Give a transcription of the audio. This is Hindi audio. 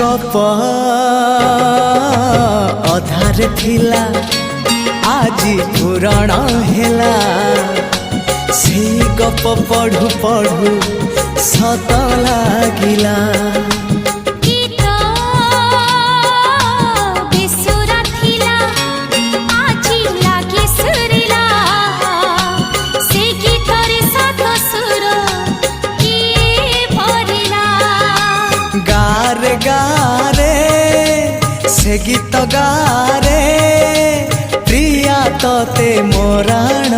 गप अधार थिला आजी पुराण हेला से गप पढ़ु पढ़ु सत लागिला से गीत गारे प्रिया तोते मोराण